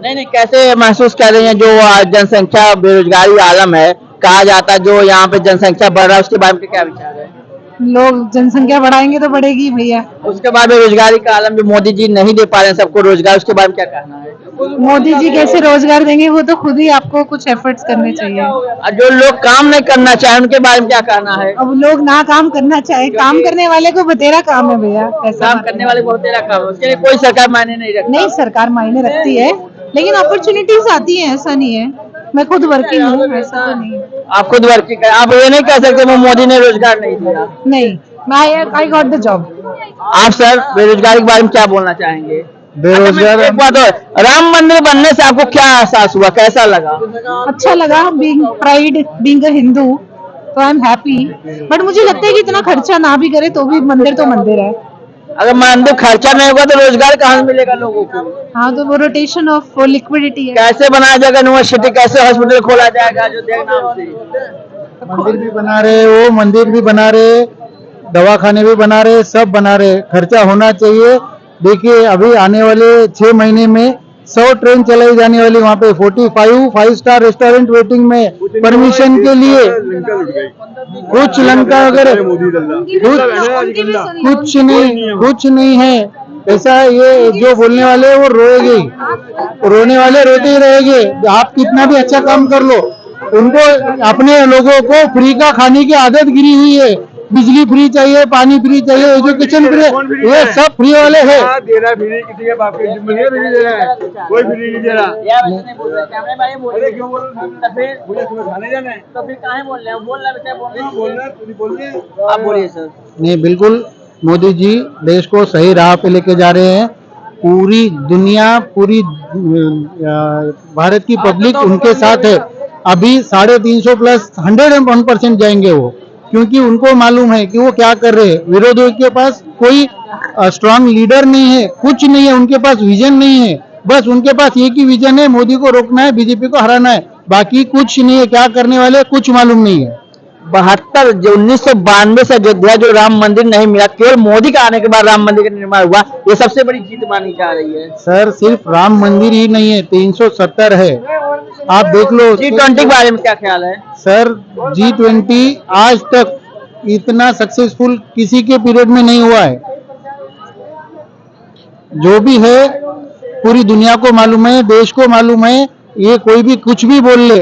नहीं नहीं, कैसे महसूस कर रही हैं जो जनसंख्या बेरोजगारी आलम है कहा जाता है, जो यहाँ पे जनसंख्या बढ़ रहा है उसके बारे में क्या विचार है? लोग जनसंख्या बढ़ाएंगे तो बढ़ेगी भैया। उसके बाद बेरोजगारी का आलम जो मोदी जी नहीं दे पा रहे हैं सबको रोजगार, उसके बारे में क्या कहना है? मोदी जी कैसे रोजगार देंगे, वो तो खुद ही आपको कुछ एफर्ट्स करने चाहिए। और जो लोग काम नहीं करना चाहे उनके बारे में क्या कहना है? अब लोग ना काम करना चाहे, काम करने वाले को बतेरा काम है भैया, ऐसा काम बात करने है। वाले को तेरा काम है, उसके लिए कोई सरकार मायने नहीं रखती। नहीं, सरकार मायने रखती है, लेकिन अपॉर्चुनिटीज आती हैं, ऐसा नहीं है। मैं खुद वर्किंग हूँ, ऐसा तो नहीं है। आप खुद वर्किंग है, आप ये नहीं कह सकते वो मोदी ने रोजगार नहीं दिया। नहीं, आई गॉट द जॉब। आप सर बेरोजगारी के बारे में क्या बोलना चाहेंगे? बेरोजगार एक बात और, राम मंदिर बनने से आपको क्या एहसास हुआ, कैसा लगा? अच्छा लगा, being pride, being a Hindu, तो आई एम हैप्पी। बट मुझे लगता है कि इतना खर्चा ना भी करे तो भी मंदिर तो मंदिर है। अगर मंदिर खर्चा नहीं होगा तो रोजगार कहाँ से मिलेगा लोगों को? हाँ, तो वो रोटेशन ऑफ लिक्विडिटी है। कैसे बनाया जाएगा यूनिवर्सिटी, कैसे हॉस्पिटल खोला जाएगा अयोध्या के नाम से? मंदिर भी बना रहे, वो मंदिर भी बना रहे, दवाखाने भी बना रहे, सब बना रहे। खर्चा होना चाहिए। देखिए अभी आने वाले 6 महीने में 100 ट्रेन चलाई जाने वाली, वहाँ पे 45 5 स्टार रेस्टोरेंट वेटिंग में परमिशन के लिए। कुछ लंका वगैरह कुछ नहीं है ऐसा। ये जो बोलने वाले हैं वो रोएंगे ही, रोने वाले रोते ही रहेंगे। आप कितना भी अच्छा काम कर लो, उनको अपने लोगों को फ्री का खाने की आदत गिरी हुई है। बिजली फ्री चाहिए, पानी फ्री चाहिए, एजुकेशन फ्री, ये सब फ्री वाले हैं। देना फ्री किसी के बाप के जिम्मे फ्री दे रहा है, कोई फ्री नहीं दे रहा। अरे क्यों बोल रहे हैं? मुझे सुबह खाने जाना है तो फिर काहे बोल रहे हैं? बोल रहे हैं, बोल रहे हैं। आप बोलिए सर। नहीं, बिल्कुल मोदी जी देश को सही राह पे लेके जा रहे हैं। पूरी दुनिया, पूरी भारत की पब्लिक उनके साथ है। अभी 350 प्लस 101% जाएंगे वो, क्योंकि उनको मालूम है कि वो क्या कर रहे हैं। विरोधियों के पास कोई स्ट्रांग लीडर नहीं है, कुछ नहीं है, उनके पास विजन नहीं है। बस उनके पास एक ही विजन है, मोदी को रोकना है, बीजेपी को हराना है, बाकी कुछ नहीं है। क्या करने वाले कुछ मालूम नहीं है। 1992 से अयोध्या जो राम मंदिर नहीं मिला, केवल मोदी का आने के बाद राम मंदिर का निर्माण हुआ, ये सबसे बड़ी जीत मानी जा रही है। सर सिर्फ राम मंदिर ही नहीं है, 370 है। आप देख लो। G20 के बारे में क्या ख्याल है? सर G20 आज तक इतना सक्सेसफुल किसी के पीरियड में नहीं हुआ है। जो भी है पूरी दुनिया को मालूम है, देश को मालूम है। ये कोई भी कुछ भी बोल ले,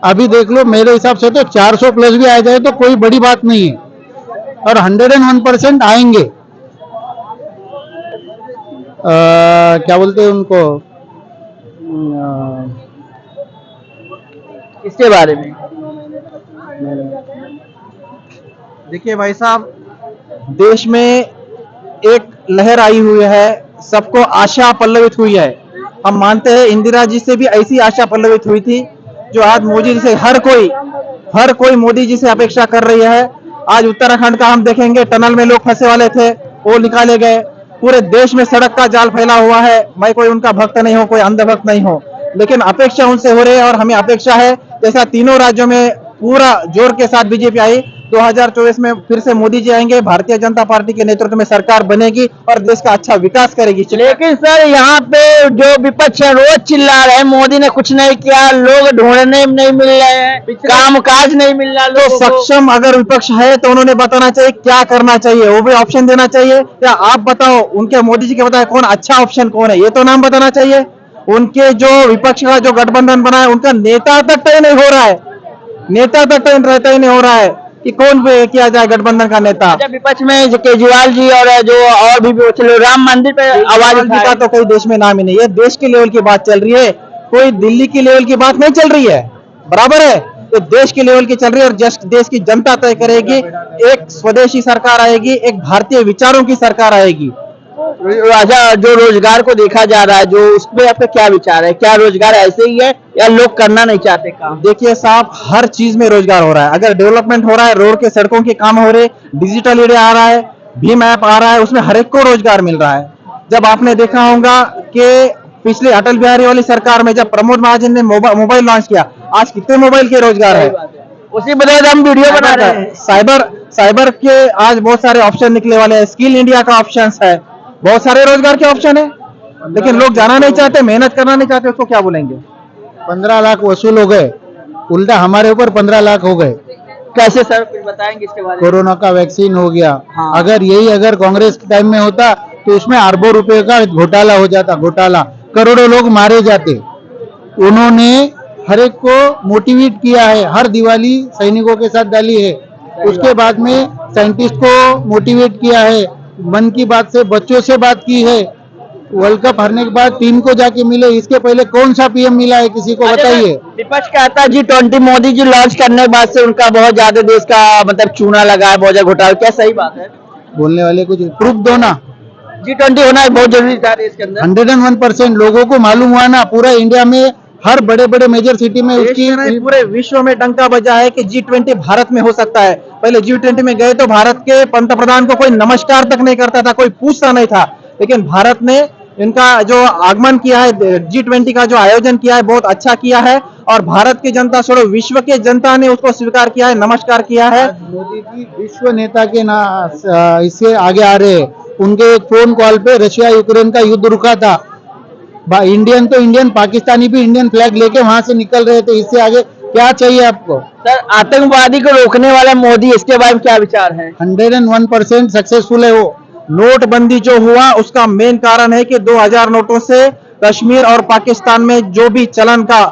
अभी देख लो मेरे हिसाब से तो 400 प्लस भी आ जाए तो कोई बड़ी बात नहीं है, और 101% आएंगे। क्या बोलते हैं उनको, इसके बारे में देखिए भाई साहब, देश में एक लहर आई हुई है, सबको आशा पल्लवित हुई है। हम मानते हैं इंदिरा जी से भी ऐसी आशा पल्लवित हुई थी, जो आज मोदी जी से हर कोई मोदी जी से अपेक्षा कर रही है। आज उत्तराखंड का हम देखेंगे, टनल में लोग फंसे वाले थे, वो निकाले गए। पूरे देश में सड़क का जाल फैला हुआ है। मैं कोई उनका भक्त नहीं हूँ, कोई अंधभक्त नहीं हूँ, लेकिन अपेक्षा उनसे हो रही है। और हमें अपेक्षा है जैसा तीनों राज्यों में पूरा जोर के साथ बीजेपी आई, 2024 में फिर से मोदी जी आएंगे, भारतीय जनता पार्टी के नेतृत्व में सरकार बनेगी और देश का अच्छा विकास करेगी। लेकिन सर यहाँ पे जो विपक्ष है रोज चिल्ला रहे हैं मोदी ने कुछ नहीं किया, लोग ढूंढने नहीं मिल रहे हैं, काम काज नहीं मिल रहा। तो सक्षम अगर विपक्ष है तो उन्होंने बताना चाहिए क्या करना चाहिए, वो भी ऑप्शन देना चाहिए। या आप बताओ, उनके मोदी जी के बताए कौन अच्छा ऑप्शन कौन है, ये तो नाम बताना चाहिए। उनके जो विपक्ष का जो गठबंधन बना है, उनका नेता तक तय नहीं हो रहा है, नेता तक तय नहीं हो रहा है कि कौन किया जाए गठबंधन का नेता। विपक्ष में जो केजरीवाल जी और भी चलो राम मंदिर पे आवाज का तो कोई देश में नाम ही नहीं है। देश के लेवल की बात चल रही है, कोई दिल्ली की लेवल की बात नहीं चल रही है, बराबर है। तो देश की लेवल की चल रही है और देश की जनता तय करेगी। एक स्वदेशी सरकार आएगी, एक भारतीय विचारों की सरकार आएगी। राजा, जो रोजगार को देखा जा रहा है, जो उसमें आपका क्या विचार है? क्या रोजगार ऐसे ही है या लोग करना नहीं चाहते काम? देखिए साहब, हर चीज में रोजगार हो रहा है। अगर डेवलपमेंट हो रहा है, रोड के सड़कों के काम हो रहे, डिजिटल इंडिया आ रहा है, भीम ऐप आ रहा है, उसमें हर एक को रोजगार मिल रहा है। जब आपने देखा होगा कि पिछले अटल बिहारी वाली सरकार में जब प्रमोद महाजन ने मोबाइल लॉन्च किया, आज कितने मोबाइल के रोजगार है। उसी बदौलत हम वीडियो बना रहे हैं। साइबर के आज बहुत सारे ऑप्शन निकले वाले हैं, स्किल इंडिया का ऑप्शन है, बहुत सारे रोजगार के ऑप्शन है। लेकिन लोग जाना नहीं चाहते, मेहनत करना नहीं चाहते, उसको क्या बोलेंगे? 15 लाख वसूल हो गए, उल्टा हमारे ऊपर 15 लाख हो गए। कैसे सर, कुछ बताएंगे इसके बारे में? कोरोना का वैक्सीन हो गया। हाँ। अगर कांग्रेस के टाइम में होता तो उसमें अरबों रुपए का घोटाला हो जाता, घोटाला, करोड़ों लोग मारे जाते। उन्होंने हर एक को मोटिवेट किया है, हर दिवाली सैनिकों के साथ डाली है। उसके बाद में साइंटिस्ट को मोटिवेट किया है, मन की बात से बच्चों से बात की है। वर्ल्ड कप हारने के बाद टीम को जाके मिले, इसके पहले कौन सा पीएम मिला है किसी को बताइए? विपक्ष कहता है G20 मोदी जी लॉन्च करने के बाद से उनका बहुत ज्यादा देश का मतलब चूना लगा है, बहुत ज्यादा घोटाला, क्या सही बात है? बोलने वाले कुछ प्रूफ दो ना। G20 होना बहुत जरूरी था देश के अंदर। 101% लोगों को मालूम हुआ ना, पूरा इंडिया में हर बड़े बड़े मेजर सिटी में देश उसकी में नहीं, पूरे विश्व में डंका बजा है कि G20 भारत में हो सकता है। पहले G20 में गए तो भारत के पंतप्रधान को कोई नमस्कार तक नहीं करता था, कोई पूछता नहीं था, लेकिन भारत ने इनका जो आगमन किया है, G20 का जो आयोजन किया है, बहुत अच्छा किया है। और भारत की जनता छोड़ो, विश्व की जनता ने उसको स्वीकार किया है, नमस्कार किया है। मोदी जी विश्व नेता के ना इससे आगे आ रहे हैं। उनके एक फोन कॉल पे रशिया यूक्रेन का युद्ध रुका था, इंडियन तो इंडियन, पाकिस्तानी भी इंडियन फ्लैग लेके वहां से निकल रहे थे। इससे आगे क्या चाहिए आपको? सर, आतंकवादी को रोकने वाला मोदी, इसके बारे में क्या विचार है? 101% सक्सेसफुल है वो। नोटबंदी जो हुआ उसका मेन कारण है कि 2000 नोटों से कश्मीर और पाकिस्तान में जो भी चलन का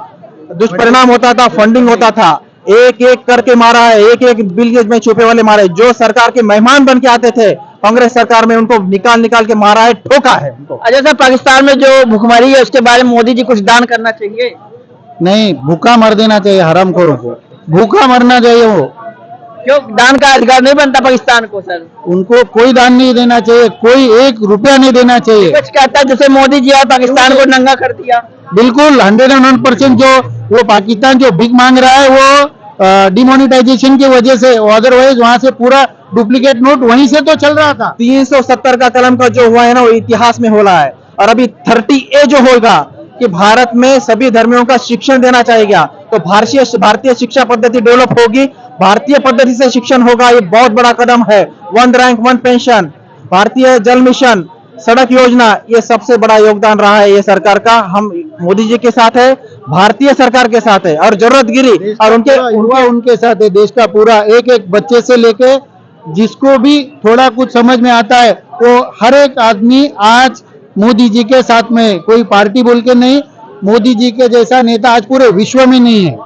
दुष्परिणाम होता था, फंडिंग होता था, एक एक करके मारा है, एक एक बिल में छुपे वाले मारे। जो सरकार के मेहमान बन के आते थे कांग्रेस सरकार में, उनको निकाल निकाल के मारा है, ठोका है। अच्छा सर, पाकिस्तान में जो भुखमरी है उसके बारे में मोदी जी कुछ दान करना चाहिए? नहीं, भूखा मर देना चाहिए हरामखोरों को, भूखा मरना चाहिए वो। क्यों दान का अधिकार नहीं बनता पाकिस्तान को सर? उनको कोई दान नहीं देना चाहिए, कोई 1 रुपया नहीं देना चाहिए। कुछ कहता है जैसे मोदी जी आए पाकिस्तान को नंगा कर दिया। बिल्कुल 101% जो वो पाकिस्तान जो भीख मांग रहा है वो डिमोनिटाइजेशन की वजह से, अदरवाइज वहां से पूरा डुप्लीकेट नोट वहीं से तो चल रहा था। 370 का कलम का जो हुआ है ना, वो इतिहास में हो रहा है। और अभी 30A जो होगा कि भारत में सभी धर्मों का शिक्षण देना चाहिए, तो भारतीय शिक्षा पद्धति डेवलप होगी, भारतीय पद्धति से शिक्षण होगा। ये बहुत बड़ा कदम है। 1 रैंक 1 पेंशन, भारतीय जल मिशन, सड़क योजना, ये सबसे बड़ा योगदान रहा है ये सरकार का। हम मोदी जी के साथ है, भारतीय सरकार के साथ है, और जरूरत गिरी और उनके साथ है। देश का पूरा एक एक बच्चे से लेके जिसको भी थोड़ा कुछ समझ में आता है, वो हर एक आदमी आज मोदी जी के साथ में है। कोई पार्टी बोल के नहीं, मोदी जी के जैसा नेता आज पूरे विश्व में नहीं है।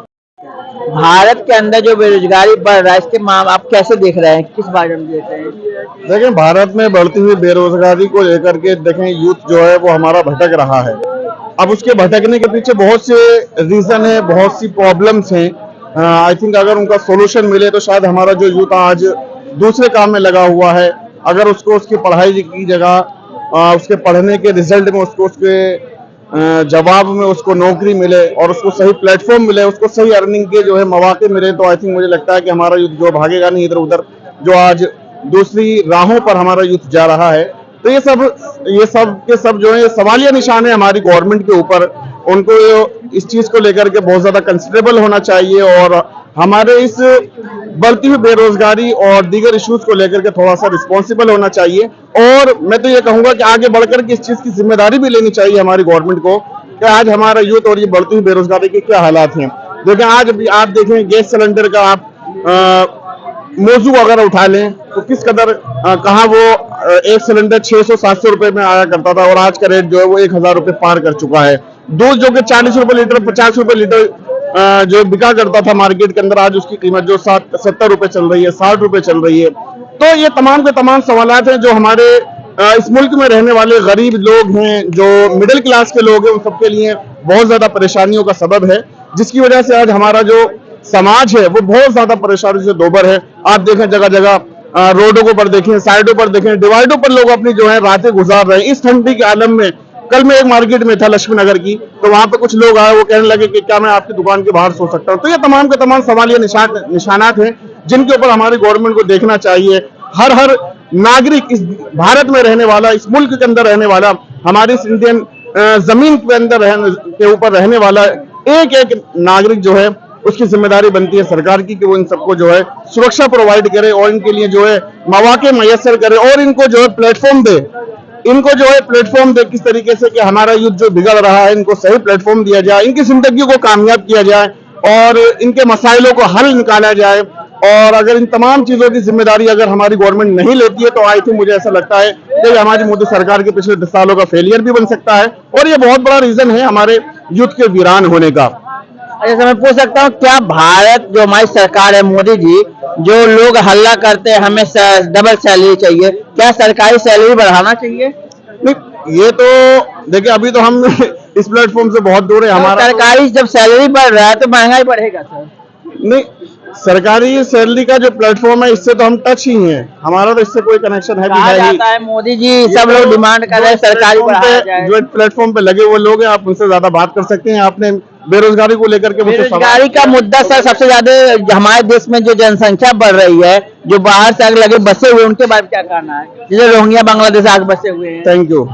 भारत के अंदर जो बेरोजगारी बढ़ रहा है, इसके आप कैसे देख रहे हैं, किस बारे में देख रहे हैं? देखें, भारत में बढ़ती हुई बेरोजगारी को लेकर के देखें, यूथ जो है वो हमारा भटक रहा है। अब उसके भटकने के पीछे बहुत से रीजन है, बहुत सी प्रॉब्लम्स हैं। आई थिंक अगर उनका सोल्यूशन मिले तो शायद हमारा जो यूथ आज दूसरे काम में लगा हुआ है, अगर उसको उसकी पढ़ाई की जगह उसके पढ़ने के रिजल्ट में उसको उसके जवाब में उसको नौकरी मिले और उसको सही प्लेटफॉर्म मिले, उसको सही अर्निंग के जो है मौके मिले, तो आई थिंक मुझे लगता है कि हमारा यूथ जो भागेगा नहीं इधर उधर, जो आज दूसरी राहों पर हमारा यूथ जा रहा है। तो ये सब के सब जो है सवालिया निशान है हमारी गवर्नमेंट के ऊपर। उनको इस चीज को लेकर के बहुत ज्यादा कंसिडरेबल होना चाहिए और हमारे इस बढ़ती हुई बेरोजगारी और दीगर इश्यूज को लेकर के थोड़ा सा रिस्पॉन्सिबल होना चाहिए। और मैं तो ये कहूंगा कि आगे बढ़कर के इस चीज की जिम्मेदारी भी लेनी चाहिए हमारी गवर्नमेंट को कि आज हमारा यूथ और ये बढ़ती हुई बेरोजगारी के क्या हालात हैं। देखें, आज भी आप देखें गैस सिलेंडर का आप मौजू अगर उठा लें तो किस कदर कहाँ वो एक सिलेंडर 600-700 रुपए में आया करता था और आज का रेट जो है वो 1000 रुपए पार कर चुका है। दूध जो कि 40 रुपए लीटर, 50 रुपए लीटर जो बिका करता था मार्केट के अंदर, आज उसकी कीमत जो 70 रुपए चल रही है, 60 रुपए चल रही है। तो ये तमाम के तमाम सवालात हैं जो हमारे इस मुल्क में रहने वाले गरीब लोग हैं, जो मिडिल क्लास के लोग हैं, उन सबके लिए बहुत ज्यादा परेशानियों का सबब है, जिसकी वजह से आज हमारा जो समाज है वो बहुत ज्यादा परेशानी से दोबर है। आप देखें जगह जगह रोडों को पर देखें, साइडों पर देखें, डिवाइडों पर लोग अपनी जो है रातें गुजार रहे हैं इस ठंडी के आलम में। कल मैं एक मार्केट में था लक्ष्मी नगर की, तो वहां पे कुछ लोग आए, वो कहने लगे कि क्या मैं आपकी दुकान के बाहर सो सकता हूं। तो ये तमाम के तमाम सवालिया निशानात हैं जिनके ऊपर हमारी गवर्नमेंट को देखना चाहिए। हर नागरिक, इस भारत में रहने वाला, इस मुल्क के अंदर रहने वाला, हमारी इस इंडियन जमीन के अंदर के ऊपर रहने वाला एक एक नागरिक जो है उसकी जिम्मेदारी बनती है सरकार की कि वो इन सबको जो है सुरक्षा प्रोवाइड करे और इनके लिए जो है मौके मैसर करे और इनको जो है प्लेटफॉर्म दे। इनको जो है प्लेटफॉर्म दे किस तरीके से कि हमारा यूथ जो बिगड़ रहा है इनको सही प्लेटफॉर्म दिया जाए, इनकी जिंदगी को कामयाब किया जाए और इनके मसाइलों को हल निकाला जाए। और अगर इन तमाम चीजों की जिम्मेदारी अगर हमारी गवर्नमेंट नहीं लेती है तो आई थिंक मुझे ऐसा लगता है कि हमारी मोदी सरकार के पिछले 10 सालों का फेलियर भी बन सकता है और ये बहुत बड़ा रीजन है हमारे यूथ के वीरान होने का। जैसे मैं पूछ सकता हूँ, क्या भारत जो हमारी सरकार है मोदी जी, जो लोग हल्ला करते हैं हमें डबल सैलरी चाहिए, क्या सरकारी सैलरी बढ़ाना चाहिए? नहीं, ये तो देखिए अभी तो हम इस प्लेटफॉर्म से बहुत दूर है हमारा। सरकारी जब सैलरी बढ़ रहा है तो महंगाई बढ़ेगा सर। नहीं, सरकारी सैलरी का जो प्लेटफॉर्म है इससे तो हम टच ही हैं, हमारा तो इससे कोई कनेक्शन है भी कहा है ही। जाता है मोदी जी सब लोग डिमांड कर रहे हैं सरकारी बढ़ाया जाए। जो प्लेटफॉर्म पे लगे हुए लोग हैं आप उनसे ज्यादा बात कर सकते हैं। आपने बेरोजगारी को लेकर के मुझसे सवाल बेरोजगारी का मुद्दा सर सबसे ज्यादा हमारे देश में जो जनसंख्या बढ़ रही है, जो बाहर से आगे लगे बसे हुए, उनके बारे में क्या कहना है? जैसे रोहिंग्या बांग्लादेश आगे बसे हुए हैं। Thank you.